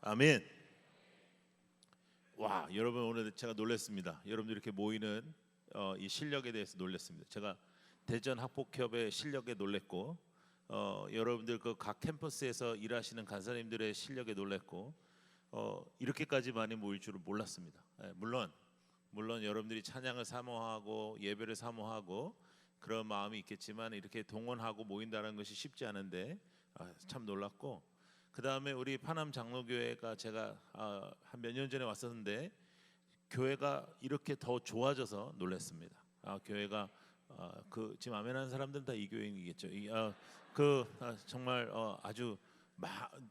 아멘. 와, 여러분 오늘 제가 놀랐습니다. 여러분들 이렇게 모이는 이 실력에 대해서 놀랐습니다. 제가 대전 학폭협의 실력에 놀랐고, 여러분들 그 각 캠퍼스에서 일하시는 간사님들의 실력에 놀랐고, 이렇게까지 많이 모일 줄은 몰랐습니다. 물론 여러분들이 찬양을 사모하고 예배를 사모하고 그런 마음이 있겠지만 이렇게 동원하고 모인다는 것이 쉽지 않은데 참 놀랐고, 그 다음에 우리 파남 장로교회가 제가 한 몇 년 전에 왔었는데 교회가 이렇게 더 좋아져서 놀랐습니다. 교회가 그 지금 아멘하는 사람들은 다 이 교인이겠죠. 정말 아주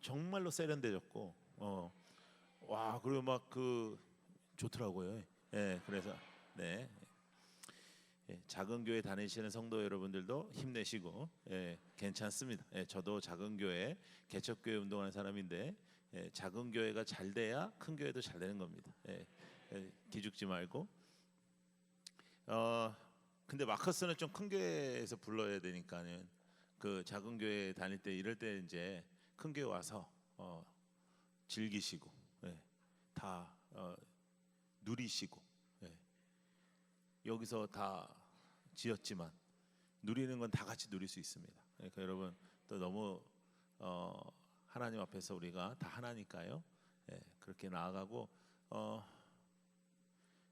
정말로 세련되졌고, 와, 그리고 막 좋더라고요. 예, 그래서 네. 예, 작은 교회 다니시는 성도 여러분들도 힘내시고, 괜찮습니다. 저도 작은 교회 개척교회 운동하는 사람인데, 작은 교회가 잘 돼야 큰 교회도 잘 되는 겁니다. 기죽지 말고. 근데 마커스는 좀 큰 교회에서 불러야 되니까는 그 작은 교회 다닐 때 이럴 때 이제 큰 교회 와서 즐기시고, 다 누리시고. 여기서 다 지었지만 누리는 건 다 같이 누릴 수 있습니다. 그러니까 여러분 또 너무 하나님 앞에서 우리가 다 하나니까요. 그렇게 나아가고,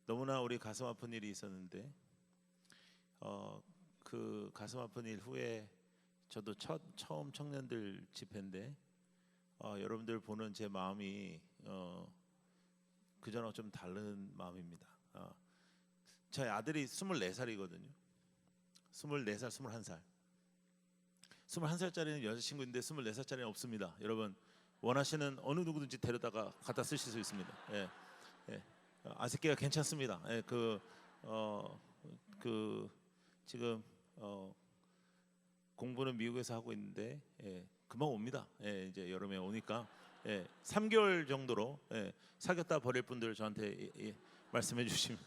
너무나 우리 가슴 아픈 일이 있었는데, 그 가슴 아픈 일 후에 저도 처음 청년들 집회인데, 여러분들 보는 제 마음이 그전하고 좀 다른 마음입니다. 저희 아들이 24살이거든요. 24살, 21살. 21살짜리는 여자친구인데 24살짜리는 없습니다. 여러분 원하시는 어느 누구든지 데려다가 갖다 쓰실 수 있습니다. 아새끼가 괜찮습니다. 지금 공부는 미국에서 하고 있는데 금방 옵니다. 이제 여름에 오니까 3개월 정도로 사귀었다 버릴 분들 저한테 말씀해 주시면.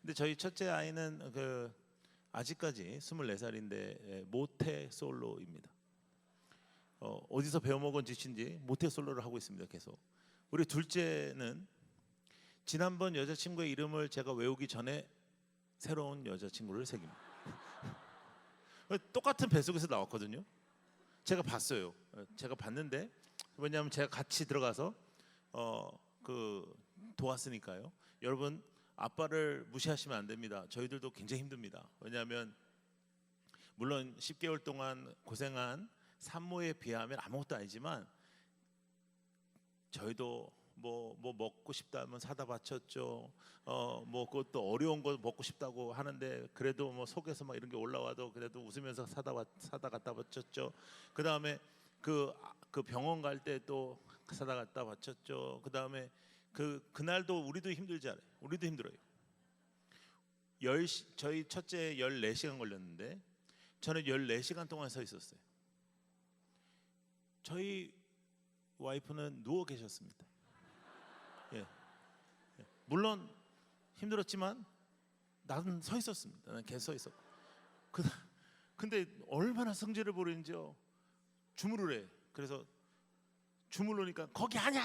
근데 저희 첫째 아이는 아직까지 24살인데 모태솔로입니다. 어디서 배워먹은 짓인지 모태솔로를 하고 있습니다. 계속. 우리 둘째는 지난번 여자친구의 이름을 제가 외우기 전에 새로운 여자친구를 새깁니다. 똑같은 뱃속에서 나왔거든요. 제가 봤어요. 제가 봤는데, 왜냐하면 제가 같이 들어가서 도왔으니까요. 여러분 아빠를 무시하시면 안 됩니다. 저희들도 굉장히 힘듭니다. 왜냐하면 물론 10개월 동안 고생한 산모에 비하면 아무것도 아니지만 저희도 뭐 먹고 싶다면 사다 바쳤죠. 그것도 어려운 거 먹고 싶다고 하는데 그래도 뭐 속에서 막 이런 게 올라와도 그래도 웃으면서 사다 갖다 바쳤죠. 그 다음에 그 병원 갈 때 또 사다 갖다 바쳤죠. 그 다음에 그날도 우리도 힘들지 않아요. 우리도 힘들어요. 저희 첫째 14시간 걸렸는데 저는 14시간 동안 서 있었어요. 저희 와이프는 누워 계셨습니다. 물론 힘들었지만 나는 서 있었습니다. 나는 계속 서 있었고. 근데 얼마나 성질을 부리는지요. 주무르래. 그래서 주무르니까 거기 아냐.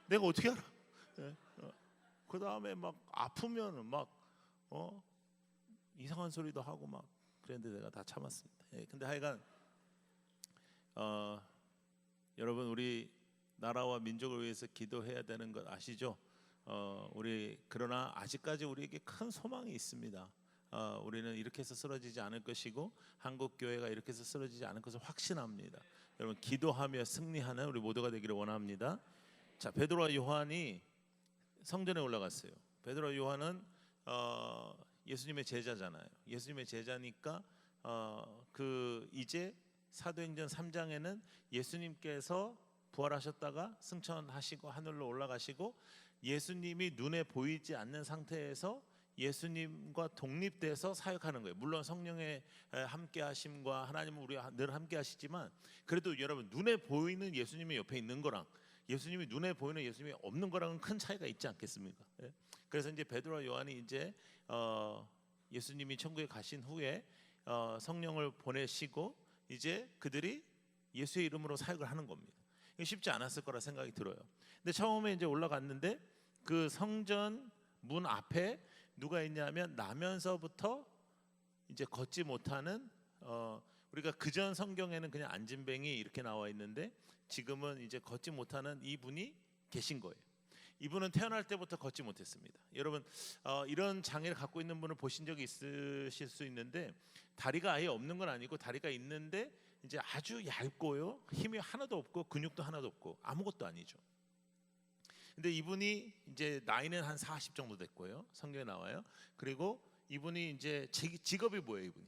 내가 어떻게 알아? 그 다음에 막 아프면 막 이상한 소리도 하고 막 그랬는데 내가 다 참았습니다. 근데 하여간 여러분 우리 나라와 민족을 위해서 기도해야 되는 것 아시죠? 그러나 아직까지 우리에게 큰 소망이 있습니다. 우리는 이렇게 해서 쓰러지지 않을 것이고 한국 교회가 이렇게 해서 쓰러지지 않을 것을 확신합니다. 여러분 기도하며 승리하는 우리 모두가 되기를 원합니다. 자, 베드로와 요한이 성전에 올라갔어요. 베드로와 요한은 예수님의 제자잖아요. 예수님의 제자니까 이제 사도행전 3장에는 예수님께서 부활하셨다가 승천하시고 하늘로 올라가시고 예수님이 눈에 보이지 않는 상태에서 예수님과 독립돼서 사역하는 거예요. 물론 성령의 함께 하심과 하나님은 우리와 늘 함께 하시지만 그래도 여러분 눈에 보이는 예수님이 옆에 있는 거랑 예수님이 눈에 보이는 예수님이 없는 거랑은 큰 차이가 있지 않겠습니까? 그래서 이제 베드로와 요한이 이제 예수님이 천국에 가신 후에 성령을 보내시고 이제 그들이 예수의 이름으로 사역을 하는 겁니다. 쉽지 않았을 거라 생각이 들어요. 근데 처음에 이제 올라갔는데 그 성전 문 앞에 누가 있냐면 나면서부터 이제 걷지 못하는 우리가 그전 성경에는 그냥 안진뱅이 이렇게 나와 있는데 지금은 이제 걷지 못하는 이분이 계신 거예요. 이분은 태어날 때부터 걷지 못했습니다. 여러분 이런 장애를 갖고 있는 분을 보신 적이 있으실 수 있는데 다리가 아예 없는 건 아니고 다리가 있는데 이제 아주 얇고요. 힘이 하나도 없고 근육도 하나도 없고 아무것도 아니죠. 근데 이분이 이제 나이는 한 40 정도 됐고요. 성경에 나와요. 그리고 이분이 이제 직업이 뭐예요, 이분이?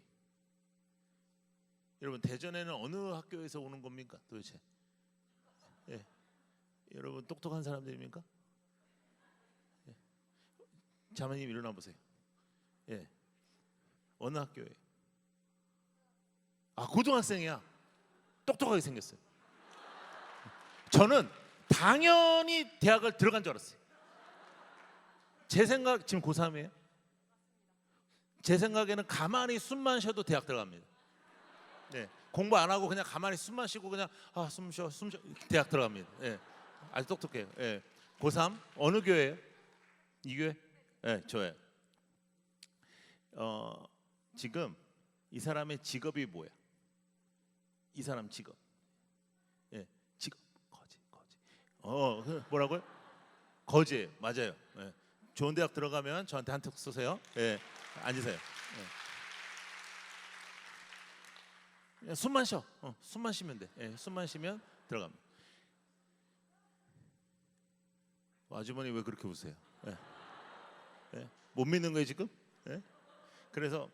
여러분 대전에는 어느 학교에서 오는 겁니까, 도대체? 예. 여러분 똑똑한 사람들입니까? 예. 자매님 일어나 보세요. 예. 어느 학교에? 아, 고등학생이야. 똑똑하게 생겼어요. 저는 당연히 대학을 들어간 줄 알았어요. 제 생각 지금 고3이에요. 제 생각에는 가만히 숨만 쉬어도 대학 들어갑니다. 네, 공부 안 하고 그냥 가만히 숨만 쉬고 그냥 숨 쉬어 대학 들어갑니다. 예, 아주 똑똑해요. 예, 고3 어느 교회예요? 이 교회? 예, 저예요. 지금 이 사람의 직업이 뭐야? 이 사람 직업. 예, 직업 거지. 뭐라고요? 거지예요. 맞아요. 예. 좋은 대학 들어가면 저한테 한턱 쏘세요. 예, 앉으세요. 예. 숨만 쉬어. 숨만 쉬면 돼. 예, 숨만 쉬면 들어갑니다. 아주머니 왜 그렇게 웃으세요? 예. 예. 못 믿는 거예요 지금? 예? 그래서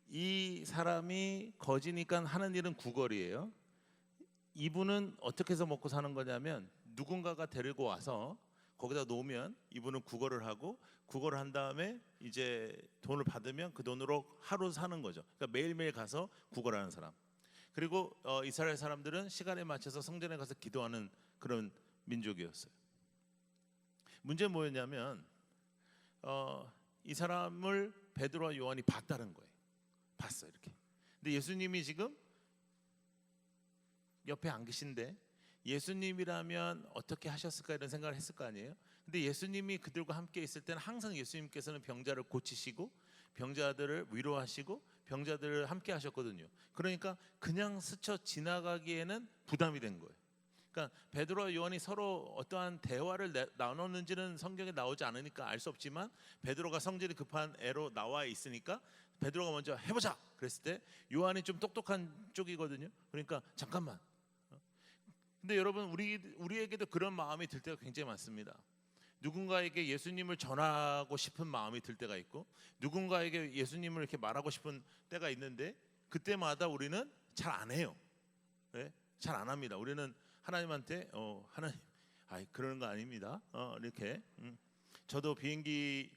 이 사람이 거지니까 하는 일은 구걸이에요. 이분은 어떻게 해서 먹고 사는 거냐면 누군가가 데리고 와서 거기다 놓으면 이분은 구걸을 하고 구걸을 한 다음에 이제 돈을 받으면 그 돈으로 하루 사는 거죠. 그러니까 매일매일 가서 구걸하는 사람. 그리고 이스라엘 사람들은 시간에 맞춰서 성전에 가서 기도하는 그런 민족이었어요. 문제는 뭐였냐면 이 사람을 베드로와 요한이 봤다는 거예요. 봤어 이렇게. 근데 예수님이 지금 옆에 안 계신데 예수님이라면 어떻게 하셨을까 이런 생각을 했을 거 아니에요. 근데 예수님이 그들과 함께 있을 때는 항상 예수님께서는 병자를 고치시고 병자들을 위로하시고 병자들을 함께 하셨거든요. 그러니까 그냥 스쳐 지나가기에는 부담이 된 거예요. 그러니까 베드로와 요한이 서로 어떠한 대화를 나눴는지는 성경에 나오지 않으니까 알 수 없지만 베드로가 성질이 급한 애로 나와 있으니까 베드로가 먼저 해보자 그랬을 때 요한이 좀 똑똑한 쪽이거든요. 그러니까 잠깐만. 근데 여러분 우리에게도 그런 마음이 들 때가 굉장히 많습니다. 누군가에게 예수님을 전하고 싶은 마음이 들 때가 있고 누군가에게 예수님을 이렇게 말하고 싶은 때가 있는데 그때마다 우리는 잘 안 해요. 네? 잘 안 합니다. 우리는 하나님한테 하나님 그러는 거 아닙니다. 이렇게 저도 비행기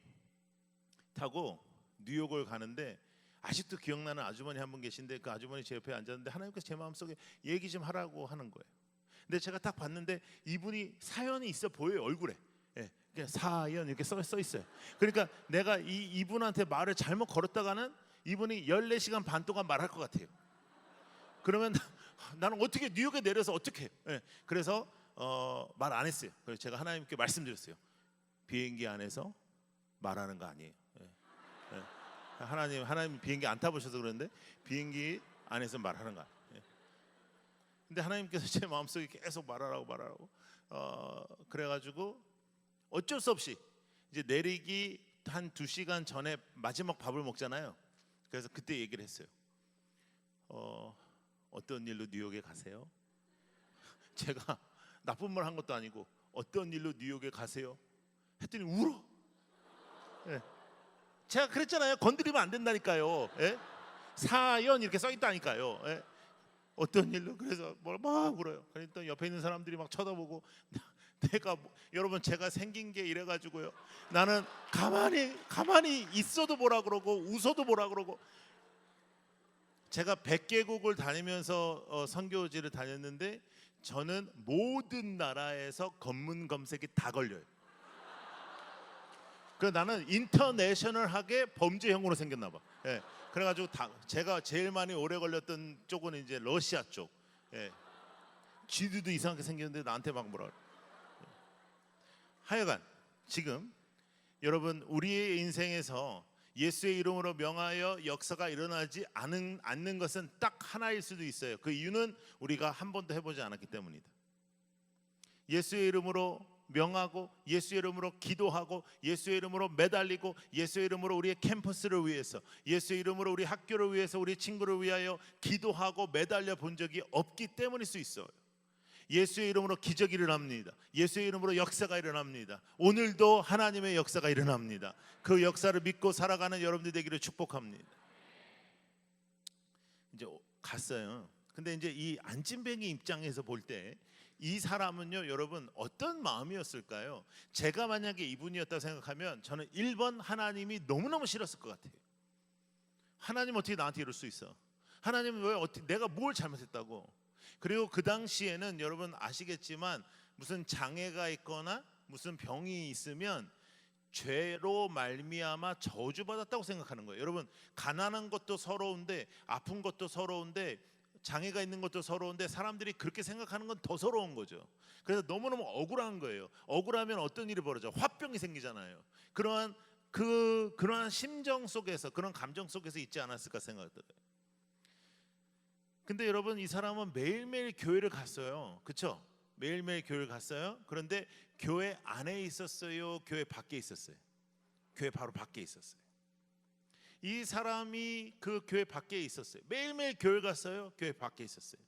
타고 뉴욕을 가는데 아직도 기억나는 아주머니 한 분 계신데 그 아주머니 제 옆에 앉았는데 하나님께서 제 마음속에 얘기 좀 하라고 하는 거예요. 근데 제가 딱 봤는데 이분이 사연이 있어 보여요. 얼굴에. 예, 그냥 사연 이렇게 써 있어요. 그러니까 내가 이분한테 말을 잘못 걸었다가는 이분이 14시간 반 동안 말할 것 같아요. 그러면 나는 어떻게 뉴욕에 내려서 어떻게 해요? 예, 그래서 말 안 했어요. 그래서 제가 하나님께 말씀드렸어요. 비행기 안에서 말하는 거 아니에요. 예, 예. 하나님 비행기 안 타보셔서 그러는데 비행기 안에서 말하는 거 아니에요. 예. 근데 하나님께서 제 마음속에 계속 말하라고 그래가지고 어쩔 수 없이 이제 내리기 한 2시간 전에 마지막 밥을 먹잖아요. 그래서 그때 얘기를 했어요. 어떤 일로 뉴욕에 가세요? 제가 나쁜 말 한 것도 아니고 어떤 일로 뉴욕에 가세요? 했더니 울어. 예. 제가 그랬잖아요. 건드리면 안 된다니까요. 예? 사연 이렇게 써 있다니까요. 예? 어떤 일로? 그래서 막 울어요. 그러니까 옆에 있는 사람들이 막 쳐다보고 내가 여러분 제가 생긴 게 이래가지고요. 나는 가만히 있어도 뭐라 그러고 웃어도 뭐라 그러고. 제가 100개국을 다니면서 선교지를 다녔는데 저는 모든 나라에서 검문 검색이 다 걸려요. 그래서 나는 인터내셔널하게 범죄형으로 생겼나 봐. 예. 그래가지고 제가 제일 많이 오래 걸렸던 쪽은 이제 러시아 쪽. 예. 쥐들도 이상하게 생겼는데 나한테 막 뭐라 그래. 하여간 지금 여러분 우리의 인생에서 예수의 이름으로 명하여 역사가 일어나지 않는 것은 딱 하나일 수도 있어요. 그 이유는 우리가 한 번도 해보지 않았기 때문이다. 예수의 이름으로 명하고 예수의 이름으로 기도하고 예수의 이름으로 매달리고 예수의 이름으로 우리의 캠퍼스를 위해서 예수의 이름으로 우리 학교를 위해서 우리 친구를 위하여 기도하고 매달려 본 적이 없기 때문일 수 있어요. 예수의 이름으로 기적이 일어납니다. 예수의 이름으로 역사가 일어납니다. 오늘도 하나님의 역사가 일어납니다. 그 역사를 믿고 살아가는 여러분들 되기를 축복합니다. 이제 갔어요. 근데 이제 이 안진뱅이 입장에서 볼 때 이 사람은요, 여러분 어떤 마음이었을까요? 제가 만약에 이분이었다고 생각하면 저는 1번 하나님이 너무너무 싫었을 것 같아요. 하나님 어떻게 나한테 이럴 수 있어? 하나님은 왜 어떻게 내가 뭘 잘못했다고? 그리고 그 당시에는 여러분 아시겠지만 무슨 장애가 있거나 무슨 병이 있으면 죄로 말미암아 저주받았다고 생각하는 거예요. 여러분 가난한 것도 서러운데 아픈 것도 서러운데 장애가 있는 것도 서러운데 사람들이 그렇게 생각하는 건 더 서러운 거죠. 그래서 너무너무 억울한 거예요. 억울하면 어떤 일이 벌어져? 화병이 생기잖아요. 그러한 심정 속에서 그런 감정 속에서 있지 않았을까 생각들어요. 근데 여러분 이 사람은 매일매일 교회를 갔어요. 그렇죠? 매일매일 교회를 갔어요. 그런데 교회 안에 있었어요? 교회 밖에 있었어요? 교회 바로 밖에 있었어요. 이 사람이 그 교회 밖에 있었어요. 매일매일 교회 갔어요? 교회 밖에 있었어요.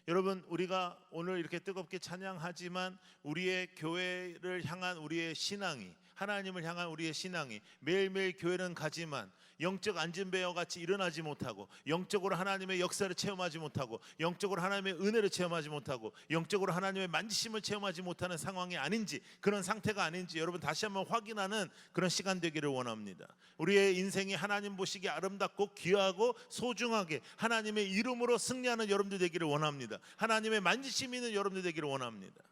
여러분 우리가 오늘 이렇게 뜨겁게 찬양하지만 우리의 교회를 향한 우리의 신앙이 하나님을 향한 우리의 신앙이 매일매일 교회는 가지만 영적 안진뱅이와 같이 일어나지 못하고 영적으로 하나님의 역사를 체험하지 못하고 영적으로 하나님의 은혜를 체험하지 못하고 영적으로 하나님의 만지심을 체험하지 못하는 상황이 아닌지 그런 상태가 아닌지 여러분 다시 한번 확인하는 그런 시간 되기를 원합니다. 우리의 인생이 하나님 보시기에 아름답고 귀하고 소중하게 하나님의 이름으로 승리하는 여러분들 되기를 원합니다. 하나님의 만지심이 있는 여러분들 되기를 원합니다.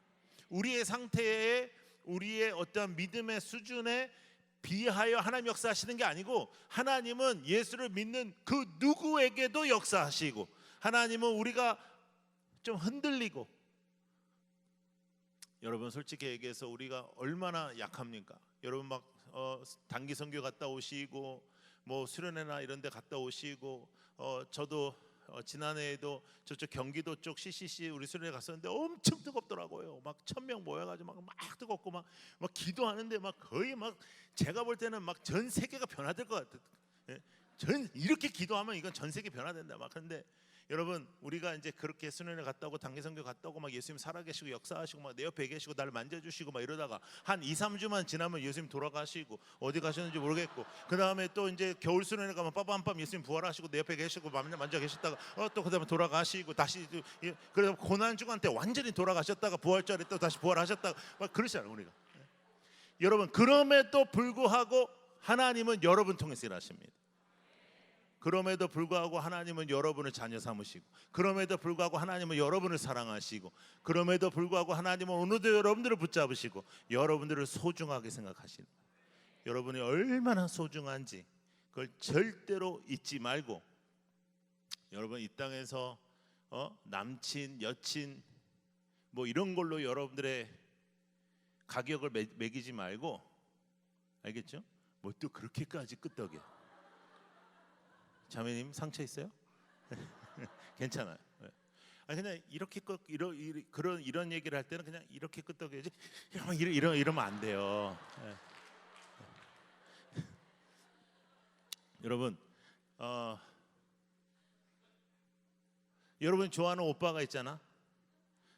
우리의 상태에 우리의 어떤 믿음의 수준에 비하여 하나님 역사하시는 게 아니고 하나님은 예수를 믿는 그 누구에게도 역사하시고 하나님은 우리가 좀 흔들리고 여러분 솔직히 얘기해서 우리가 얼마나 약합니까? 여러분 막 단기 선교 갔다 오시고 뭐 수련회나 이런 데 갔다 오시고 저도 지난해에도 저쪽 경기도 쪽 CCC 우리 수련회 갔었는데 엄청 뜨겁더라고요. 막 1000명 모여가지고 막 뜨겁고 막 기도하는데 막 거의 막 제가 볼 때는 막 전 세계가 변화될 것 같아요. 예? 이렇게 기도하면 이건 전 세계 변화된다 막. 그런데 여러분 우리가 이제 그렇게 수련회 갔다 오고 단기 선교 갔다 오고 막 예수님 살아계시고 역사하시고 막 내 옆에 계시고 나를 만져주시고 막 이러다가 한 2-3주만 지나면 예수님 돌아가시고 어디 가셨는지 모르겠고 그 다음에 또 이제 겨울 수련회 가면 빠밤빰 예수님 부활하시고 내 옆에 계시고 만져 계셨다가 또 그 다음에 돌아가시고 다시 그래서 고난 주간 때 완전히 돌아가셨다가 부활절에 또 다시 부활하셨다가 막 그러시잖아요 우리가. 여러분 그럼에도 불구하고 하나님은 여러분 통해서 일하십니다. 그럼에도 불구하고 하나님은 여러분을 자녀 삼으시고 그럼에도 불구하고 하나님은 여러분을 사랑하시고 그럼에도 불구하고 하나님은 오늘도 여러분들을 붙잡으시고 여러분들을 소중하게 생각하시는 거예요. 여러분이 얼마나 소중한지 그걸 절대로 잊지 말고 여러분 이 땅에서 남친, 여친 뭐 이런 걸로 여러분들의 가격을 매기지 말고 알겠죠? 뭐 또 그렇게까지 끄떡이야. 자매님 상처 있어요? 괜찮아요. 아니 그냥 이렇게 이런 얘기를 할 때는 그냥 이렇게 끄떡이지 이러면 안 돼요. 여러분 여러분 좋아하는 오빠가 있잖아.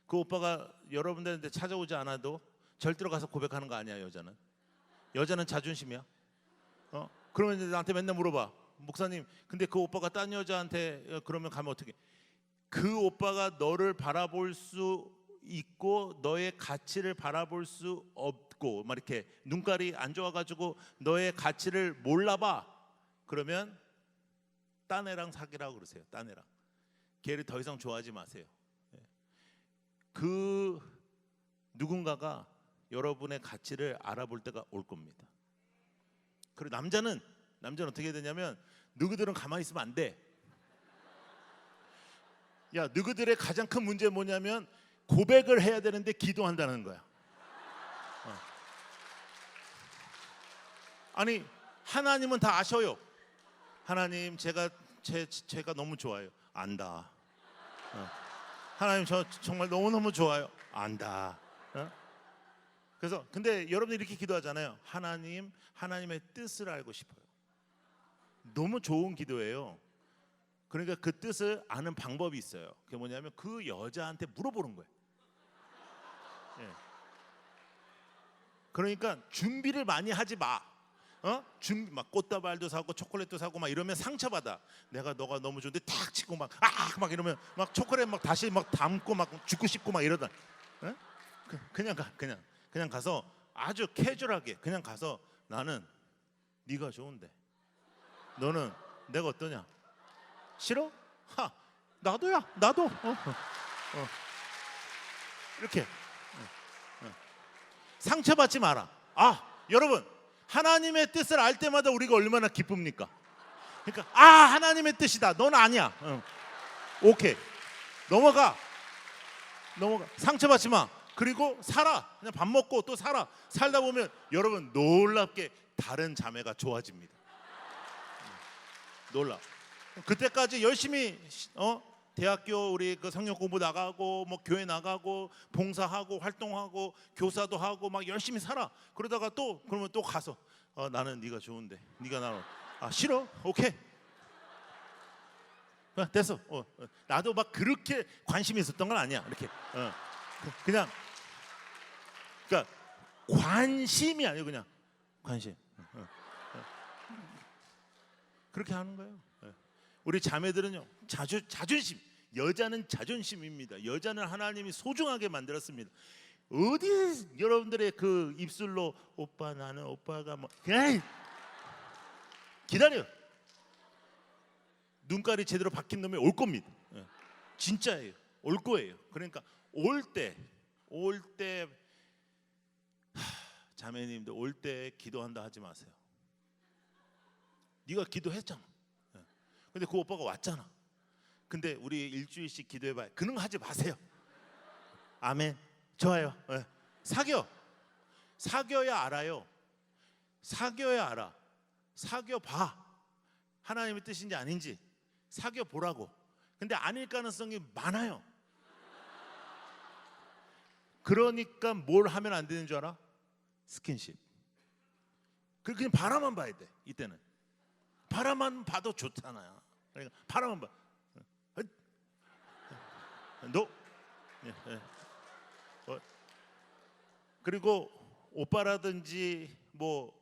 그 오빠가 여러분들한테 찾아오지 않아도 절대로 가서 고백하는 거 아니야. 여자는 자존심이야. 그러면 이제 나한테 맨날 물어봐. 목사님 근데 그 오빠가 딴 여자한테 그러면 가면 어떻게? 그 오빠가 너를 바라볼 수 있고 너의 가치를 바라볼 수 없고 막 이렇게 눈깔이 안 좋아가지고 너의 가치를 몰라봐. 그러면 딴 애랑 사귀라고 그러세요. 딴 애랑. 걔를 더 이상 좋아하지 마세요. 그 누군가가 여러분의 가치를 알아볼 때가 올 겁니다. 그리고 남자는 어떻게 되냐면 너희들은 가만히 있으면 안 돼. 야, 너희들의 가장 큰 문제는 뭐냐면 고백을 해야 되는데 기도한다는 거야. 아니 하나님은 다 아셔요. 하나님 제가 너무 좋아요. 안다. 하나님 저 정말 너무너무 좋아요. 안다. 그래서 근데 여러분들 이렇게 기도하잖아요. 하나님의 뜻을 알고 싶어요. 너무 좋은 기도예요. 그러니까 그 뜻을 아는 방법이 있어요. 그게 뭐냐면 그 여자한테 물어보는 거예요. 예. 그러니까 준비를 많이 하지 마. 준비 막 꽃다발도 사고 초콜릿도 사고 막 이러면 상처받아. 너가 너무 좋은데 탁 치고 막 이러면 막 초콜릿 막 다시 막 담고 막 죽고 싶고 막 이러다. 그냥 가서 아주 캐주얼하게 그냥 가서 나는 네가 좋은데 너는 내가 어떠냐? 싫어? 나도야. 나도. 이렇게 상처받지 마라. 여러분 하나님의 뜻을 알 때마다 우리가 얼마나 기쁩니까? 그러니까 하나님의 뜻이다. 넌 아니야. 오케이. 넘어가. 상처받지 마. 그리고 살아. 그냥 밥 먹고 또 살아. 살다 보면 여러분 놀랍게 다른 자매가 좋아집니다. 놀라. 그때까지 열심히 대학교 우리 그 성경 공부 나가고 뭐 교회 나가고 봉사하고 활동하고 교사도 하고 막 열심히 살아. 그러다가 그러면 또 가서 나는 네가 좋은데 네가 나를 싫어? 오케이. 됐어. 나도 막 그렇게 관심이 있었던 건 아니야. 이렇게 그냥 그러니까 관심이 아니고 그냥 관심. 그렇게 하는 거예요. 우리 자매들은요 자존심. 여자는 자존심입니다. 여자는 하나님이 소중하게 만들었습니다. 어디 여러분들의 그 입술로 오빠 나는 오빠가 뭐 그냥 기다려. 눈깔이 제대로 박힌 놈이 올 겁니다. 진짜예요. 올 거예요. 그러니까 올 때 자매님들 올 때 기도한다 하지 마세요. 네가 기도했잖아. 근데 그 오빠가 왔잖아. 근데 우리 일주일씩 기도해봐요. 그런 거 하지 마세요. 아멘. 좋아요. 사귀어야 알아요. 사귀어야 알아. 사귀어봐. 하나님의 뜻인지 아닌지 사귀어보라고. 근데 아닐 가능성이 많아요. 그러니까 뭘 하면 안 되는 줄 알아? 스킨십. 그냥 바라만 봐야 돼. 이때는 바라만 봐도 좋잖아요. 그러니까 바라만 봐. 그리고 오빠라든지 뭐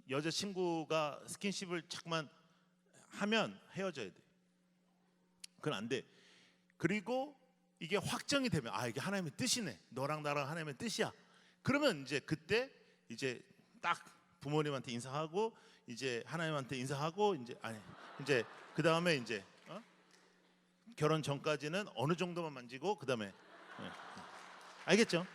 여자친구가 스킨십을 자꾸만 하면 헤어져야 돼. 그건 안 돼. 그리고 이게 확정이 되면 이게 하나님의 뜻이네. 너랑 나랑 하나님의 뜻이야. 그러면 이제 그때 이제 딱 부모님한테 인사하고 이제 하나님한테 인사하고 이제 그 다음에 이제 결혼 전까지는 어느 정도만 만지고 그 다음에 알겠죠?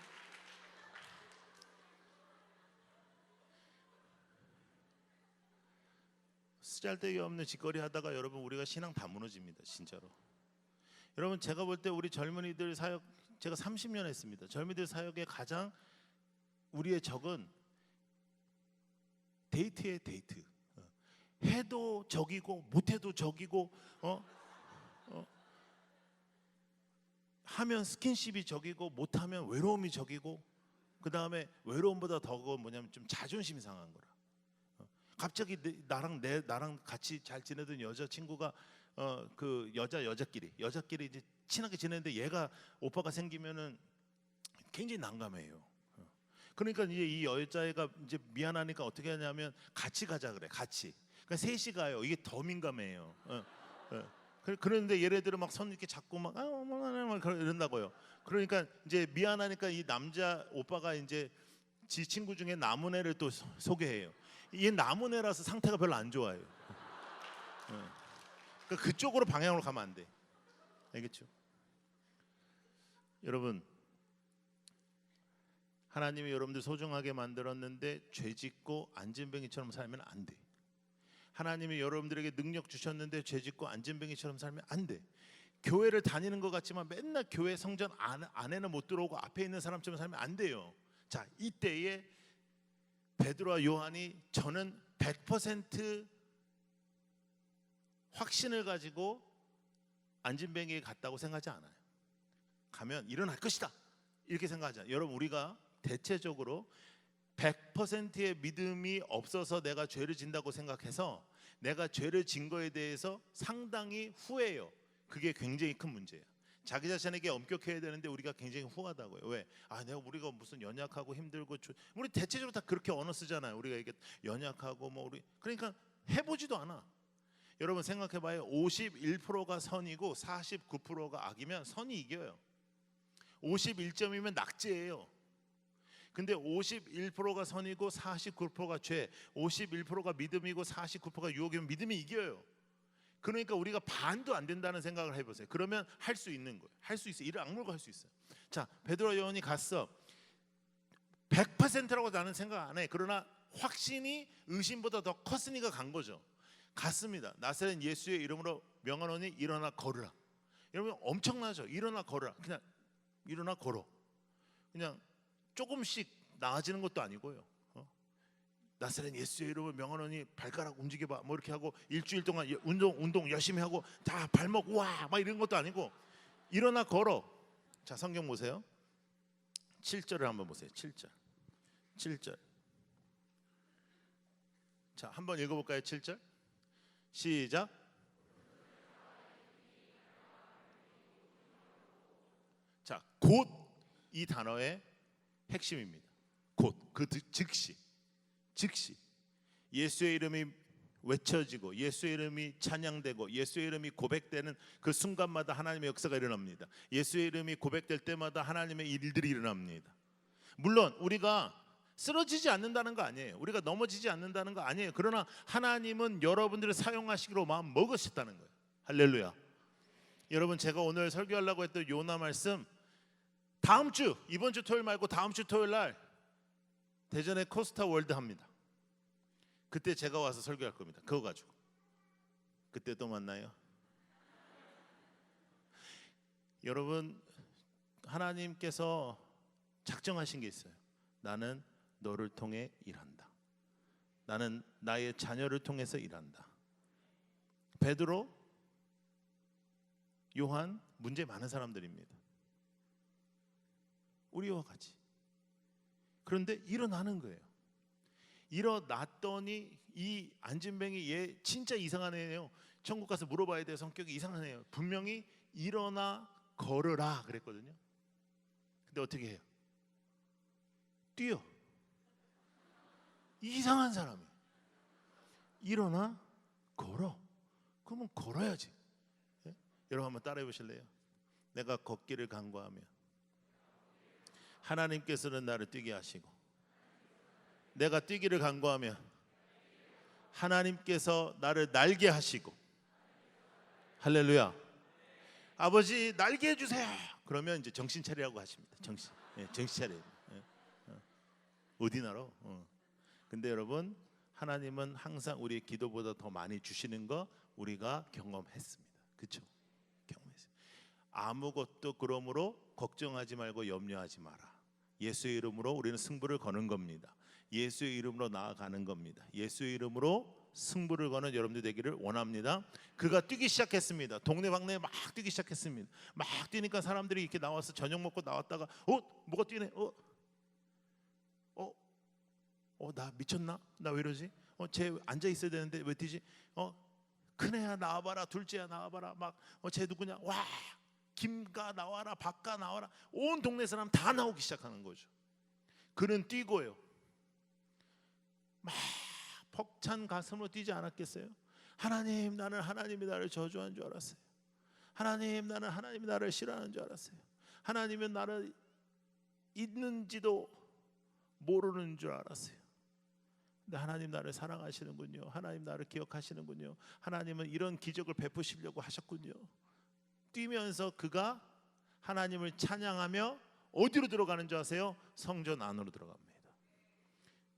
쓰잘데기 없는 짓거리 하다가 여러분 우리가 신앙 다 무너집니다. 진짜로. 여러분 제가 볼 때 우리 젊은이들 사역 제가 30년 했습니다. 젊은이들 사역의 가장 우리의 적은 데이트에 데이트. 해도 적이고 못해도 적이고 하면 스킨십이 적이고 못하면 외로움이 적이고 그 다음에 외로움보다 더 뭐냐면 좀 자존심이 상한 거라. 갑자기 나랑 같이 잘 지내던 여자친구가 그 여자끼리 이제 친하게 지내는데 얘가 오빠가 생기면은 굉장히 난감해요. 그러니까 이제 이 여자애가 이제 미안하니까 어떻게 하냐면 같이 가자 그래. 같이. 그러니까 셋이 가요. 이게 더 민감해요. 그런데 얘네들은 막 손 이렇게 잡고 막 이런다고요. 그러니까 이제 미안하니까 이 남자 오빠가 이제 지 친구 중에 남은 애를 또 소개해요. 얘 남은 애라서 상태가 별로 안 좋아요. 그러니까 그쪽으로 방향으로 가면 안 돼. 알겠죠? 여러분 하나님이 여러분들 소중하게 만들었는데 죄짓고 안진뱅이처럼 살면 안 돼. 하나님이 여러분들에게 능력 주셨는데 죄짓고 안진뱅이처럼 살면 안 돼. 교회를 다니는 것 같지만 맨날 교회 성전 안에는 못 들어오고 앞에 있는 사람처럼 살면 안 돼요. 자, 이때에 베드로와 요한이 저는 100% 확신을 가지고 안진뱅이에 갔다고 생각하지 않아요. 가면 일어날 것이다 이렇게 생각하지 않아요. 여러분, 우리가 대체적으로 100%의 믿음이 없어서 내가 죄를 진다고 생각해서 내가 죄를 진 거에 대해서 상당히 후회해요. 그게 굉장히 큰 문제예요. 자기 자신에게 엄격해야 되는데 우리가 굉장히 후하다고요. 왜? 우리가 무슨 연약하고 힘들고 우리 대체적으로 다 그렇게 언어 쓰잖아요. 우리가 이게 연약하고 우리 그러니까 해보지도 않아. 여러분 생각해봐요. 51%가 선이고 49%가 악이면 선이 이겨요. 51점이면 낙제예요. 근데 51%가 선이고 49%가 죄, 51%가 믿음이고 49%가 유혹이면 믿음이 이겨요. 그러니까 우리가 반도 안 된다는 생각을 해보세요. 그러면 할 수 있는 거예요. 할 수 있어요. 일을 악물고 할 수 있어요. 자, 베드로와 요한이 갔어. 100%라고 나는 생각 안 해. 그러나 확신이 의심보다 더 컸으니까 간 거죠. 갔습니다. 나사렛 예수의 이름으로 명하노니 일어나 걸으라. 여러분 엄청나죠. 일어나 걸으라. 그냥 일어나 걸어. 그냥 조금씩 나아지는 것도 아니고요. 나사렛 예수의 이름으로 명하노니 발가락 움직여봐 이렇게 하고 일주일 동안 운동 열심히 하고 다 발목 와 막 이런 것도 아니고 일어나 걸어. 자, 성경 보세요. 7절을 한번 보세요. 7절. 자, 한번 읽어볼까요? 7절 시작. 자, 곧 이 단어의 핵심입니다. 곧, 그 즉시 예수의 이름이 외쳐지고 예수의 이름이 찬양되고 예수의 이름이 고백되는 그 순간마다 하나님의 역사가 일어납니다. 예수의 이름이 고백될 때마다 하나님의 일들이 일어납니다. 물론 우리가 쓰러지지 않는다는 거 아니에요. 우리가 넘어지지 않는다는 거 아니에요. 그러나 하나님은 여러분들을 사용하시기로 마음 먹으셨다는 거예요. 할렐루야. 여러분, 제가 오늘 설교하려고 했던 요나 말씀 다음 주, 이번 주 토요일 말고 다음 주 토요일 날 대전에 코스타 월드 합니다. 그때 제가 와서 설교할 겁니다. 그거 가지고. 그때 또 만나요. 여러분, 하나님께서 작정하신 게 있어요. 나는 너를 통해 일한다. 나는 나의 자녀를 통해서 일한다. 베드로, 요한, 문제 많은 사람들입니다. 우리와 같이. 그런데 일어나는 거예요. 일어났더니 이 안진뱅이 얘 진짜 이상한 애예요. 천국 가서 물어봐야 돼요. 성격이 이상한 애예요. 분명히 일어나 걸으라 그랬거든요. 근데 어떻게 해요? 뛰어. 이상한 사람이 일어나 걸어. 그러면 걸어야지. 예? 여러분 한번 따라해 보실래요? 내가 걷기를 간구하며 하나님께서는 나를 뛰게 하시고, 내가 뛰기를 간구하며 하나님께서 나를 날게 하시고. 할렐루야. 아버지 날게 해주세요. 그러면 이제 정신 차리라고 하십니다. 정신 차려요. 어디 나로? 근데 여러분, 하나님은 항상 우리의 기도보다 더 많이 주시는 거 우리가 경험했습니다. 그렇죠? 경험했어요. 아무것도 그러므로 걱정하지 말고 염려하지 마라. 예수의 이름으로 우리는 승부를 거는 겁니다. 예수의 이름으로 나아가는 겁니다. 예수의 이름으로 승부를 거는 여러분들 되기를 원합니다. 그가 뛰기 시작했습니다. 동네방네에 막 뛰기 시작했습니다. 막 뛰니까 사람들이 이렇게 나와서 저녁 먹고 나왔다가 뭐가 뛰네? 나 미쳤나? 나 왜 이러지? 쟤 앉아 있어야 되는데 왜 뛰지? 큰애야 나와봐라, 둘째야 나와봐라. 막 쟤 누구냐? 와, 김가 나와라, 박가 나와라. 온 동네 사람 다 나오기 시작하는 거죠. 그는 뛰고요. 막 벅찬 가슴으로 뛰지 않았겠어요? 하나님, 나는 하나님이 나를 저주한 줄 알았어요. 하나님, 나는 하나님이 나를 싫어하는 줄 알았어요. 하나님은 나를 있는지도 모르는 줄 알았어요. 근데 하나님 나를 사랑하시는군요. 하나님 나를 기억하시는군요. 하나님은 이런 기적을 베푸시려고 하셨군요. 뛰면서 그가 하나님을 찬양하며 어디로 들어가는 줄 아세요? 성전 안으로 들어갑니다.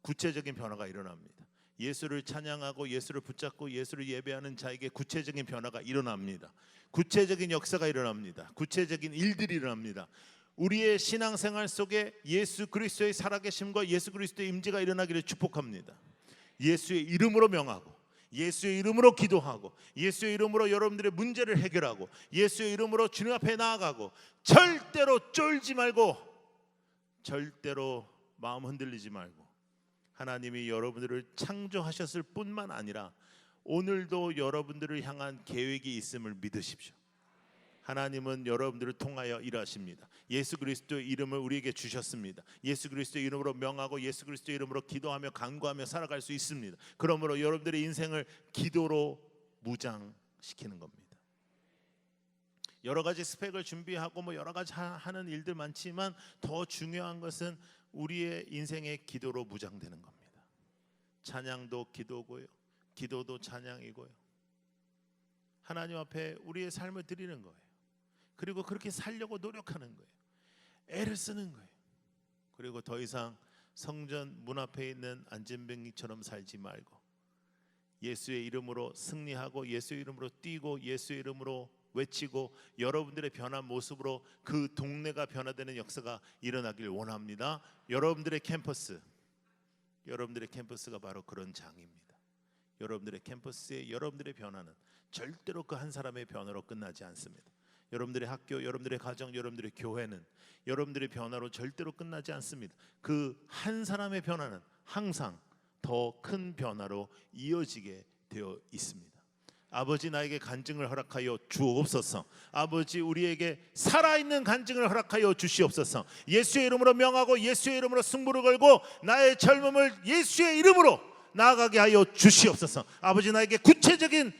구체적인 변화가 일어납니다. 예수를 찬양하고 예수를 붙잡고 예수를 예배하는 자에게 구체적인 변화가 일어납니다. 구체적인 역사가 일어납니다. 구체적인 일들이 일어납니다. 우리의 신앙생활 속에 예수 그리스도의 살아계심과 예수 그리스도의 임재가 일어나기를 축복합니다. 예수의 이름으로 명하고, 예수의 이름으로 기도하고, 예수의 이름으로 여러분들의 문제를 해결하고, 예수의 이름으로 주님 앞에 나아가고, 절대로 쫄지 말고, 절대로 마음 흔들리지 말고, 하나님이 여러분들을 창조하셨을 뿐만 아니라 오늘도 여러분들을 향한 계획이 있음을 믿으십시오. 하나님은 여러분들을 통하여 일하십니다. 예수 그리스도의 이름을 우리에게 주셨습니다. 예수 그리스도의 이름으로 명하고 예수 그리스도의 이름으로 기도하며 간구하며 살아갈 수 있습니다. 그러므로 여러분들의 인생을 기도로 무장시키는 겁니다. 여러 가지 스펙을 준비하고 여러 가지 하는 일들 많지만 더 중요한 것은 우리의 인생의 기도로 무장되는 겁니다. 찬양도 기도고요, 기도도 찬양이고요. 하나님 앞에 우리의 삶을 드리는 거예요. 그리고 그렇게 살려고 노력하는 거예요. 애를 쓰는 거예요. 그리고 더 이상 성전 문 앞에 있는 안진뱅이처럼 살지 말고 예수의 이름으로 승리하고 예수의 이름으로 뛰고 예수의 이름으로 외치고 여러분들의 변한 모습으로 그 동네가 변화되는 역사가 일어나길 원합니다. 여러분들의 캠퍼스가 바로 그런 장입니다. 여러분들의 캠퍼스의 여러분들의 변화는 절대로 그 한 사람의 변화로 끝나지 않습니다. 여러분들의 학교, 여러분들의 가정, 여러분들의 교회는 여러분들의 변화로 절대로 끝나지 않습니다. 그 한 사람의 변화는 항상 더 큰 변화로 이어지게 되어 있습니다. 아버지, 나에게 간증을 허락하여 주옵소서. 아버지, 우리에게 살아있는 간증을 허락하여 주시옵소서. 예수의 이름으로 명하고 예수의 이름으로 승부를 걸고 나의 젊음을 예수의 이름으로 나아가게 하여 주시옵소서. 아버지, 나에게 구체적인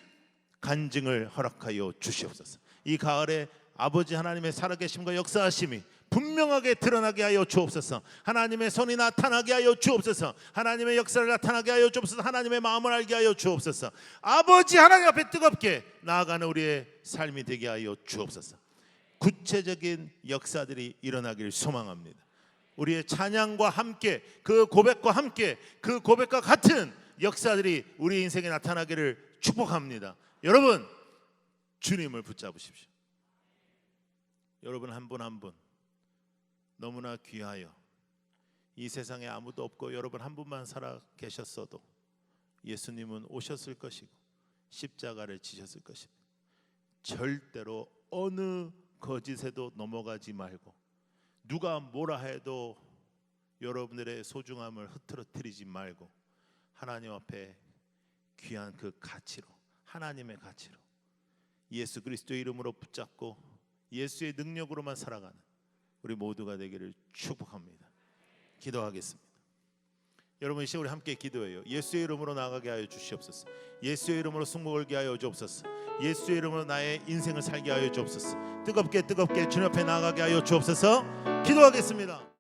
간증을 허락하여 주시옵소서. 이 가을에 아버지 하나님의 살아계심과 역사하심이 분명하게 드러나게 하여 주옵소서. 하나님의 손이 나타나게 하여 주옵소서. 하나님의 역사를 나타나게 하여 주옵소서. 하나님의 마음을 알게 하여 주옵소서. 아버지 하나님 앞에 뜨겁게 나아가는 우리의 삶이 되게 하여 주옵소서. 구체적인 역사들이 일어나기를 소망합니다. 우리의 찬양과 함께, 그 고백과 함께, 그 고백과 같은 역사들이 우리 인생에 나타나기를 축복합니다. 여러분, 주님을 붙잡으십시오. 여러분 한 분 한 분 너무나 귀하여 이 세상에 아무도 없고 여러분 한 분만 살아 계셨어도 예수님은 오셨을 것이고 십자가를 지셨을 것입니다. 절대로 어느 거짓에도 넘어가지 말고 누가 뭐라 해도 여러분들의 소중함을 흐트러뜨리지 말고 하나님 앞에 귀한 그 가치로, 하나님의 가치로 예수 그리스도의 이름으로 붙잡고 예수의 능력으로만 살아가는 우리 모두가 되기를 축복합니다. 기도하겠습니다. 여러분, 이 시간 우리 함께 기도해요. 예수의 이름으로 나아가게 하여 주시옵소서. 예수의 이름으로 승부 걸게 하여 주옵소서. 예수의 이름으로 나의 인생을 살게 하여 주옵소서. 뜨겁게 주님 앞에 나아가게 하여 주옵소서. 기도하겠습니다.